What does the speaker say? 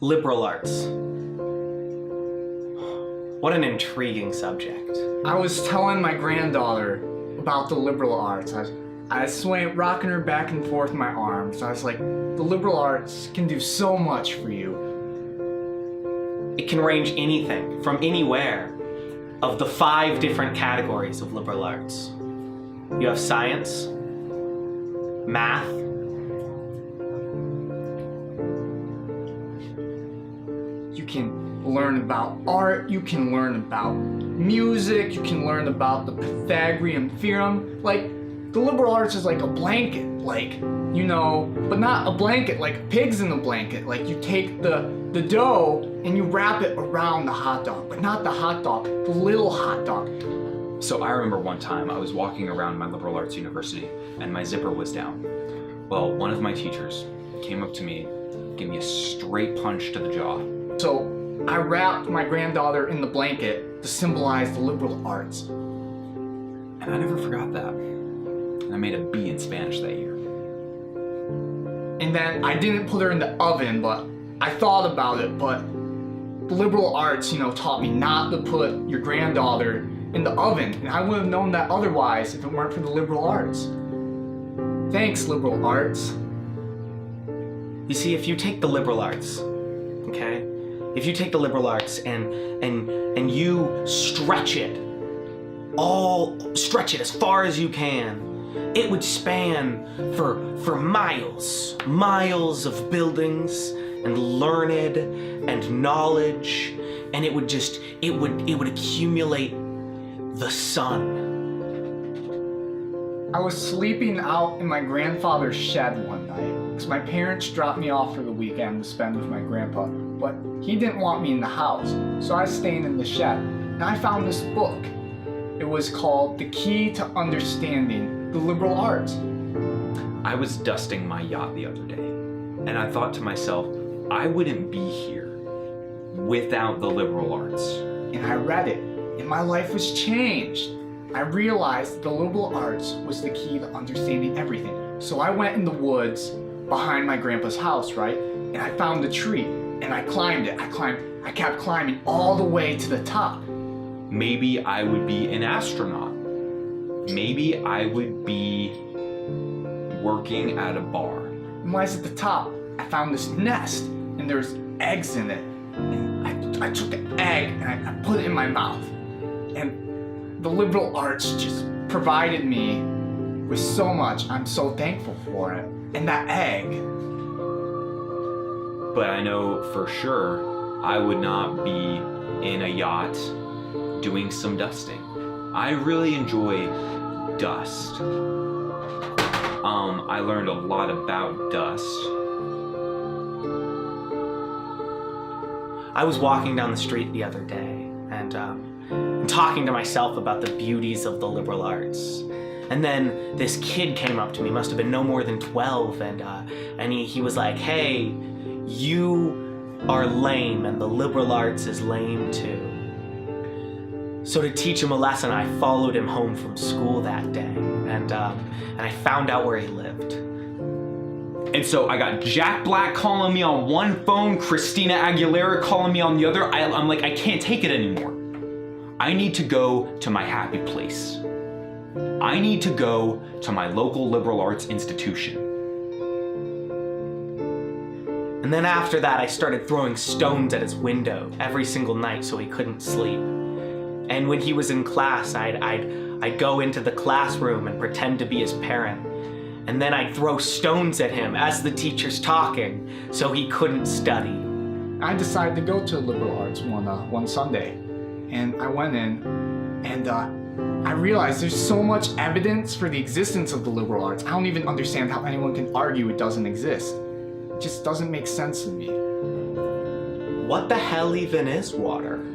Liberal arts. What an intriguing subject. I was telling my granddaughter about the liberal arts. I was rocking her back and forth in my arms. I was like, the liberal arts can do so much for you. It can range anything, from anywhere, of the 5 different categories of liberal arts. You have science, math, you can learn about art, you can learn about music, you can learn about the Pythagorean theorem. Like, the liberal arts is like a blanket, like, you know, but not a blanket like pigs in a blanket. Like, you take the dough and you wrap it around the hot dog, but not the hot dog, the little hot dog. So I remember one time I was walking around my liberal arts university and my zipper was down. Well, one of my teachers came up to me, gave me a straight punch to the jaw. So I wrapped my granddaughter in the blanket to symbolize the liberal arts. And I never forgot that. And I made a B in Spanish that year. And then I didn't put her in the oven, but I thought about it, but the liberal arts, you know, taught me not to put your granddaughter in the oven. And I would have known that otherwise if it weren't for the liberal arts. Thanks, liberal arts. You see, if you take the liberal arts, okay? If you take the liberal arts and you stretch it as far as you can, it would span for miles of buildings and learned and knowledge, and it would accumulate the sun. I was sleeping out in my grandfather's shed one night because my parents dropped me off for the weekend to spend with my grandpa, but he didn't want me in the house, so I was staying in the shed. And I found this book. It was called The Key to Understanding the Liberal Arts. I was dusting my yacht the other day, and I thought to myself, I wouldn't be here without the liberal arts. And I read it, and my life was changed. I realized the liberal arts was the key to understanding everything. So I went in the woods behind my grandpa's house, right? And I found a tree, and I climbed it. I kept climbing all the way to the top. Maybe I would be an astronaut. Maybe I would be working at a bar. And when I was at the top, I found this nest, and there's eggs in it. And I took the egg and I put it in my mouth. And the liberal arts just provided me with so much. I'm so thankful for it. And that egg. But I know for sure I would not be in a yacht doing some dusting. I really enjoy dust. I learned a lot about dust. I was walking down the street the other day and talking to myself about the beauties of the liberal arts. And then this kid came up to me, must have been no more than 12, and he was like, "Hey, you are lame and the liberal arts is lame too." So to teach him a lesson, I followed him home from school that day, and I found out where he lived. And so I got Jack Black calling me on one phone, Christina Aguilera calling me on the other. I'm like, I can't take it anymore. I need to go to my happy place. I need to go to my local liberal arts institution. And then after that, I started throwing stones at his window every single night so he couldn't sleep. And when he was in class, I'd go into the classroom and pretend to be his parent. And then I'd throw stones at him as the teacher's talking so he couldn't study. I decided to go to liberal arts one Sunday. And I went in, and I realized there's so much evidence for the existence of the liberal arts. I don't even understand how anyone can argue it doesn't exist. It just doesn't make sense to me. What the hell even is water?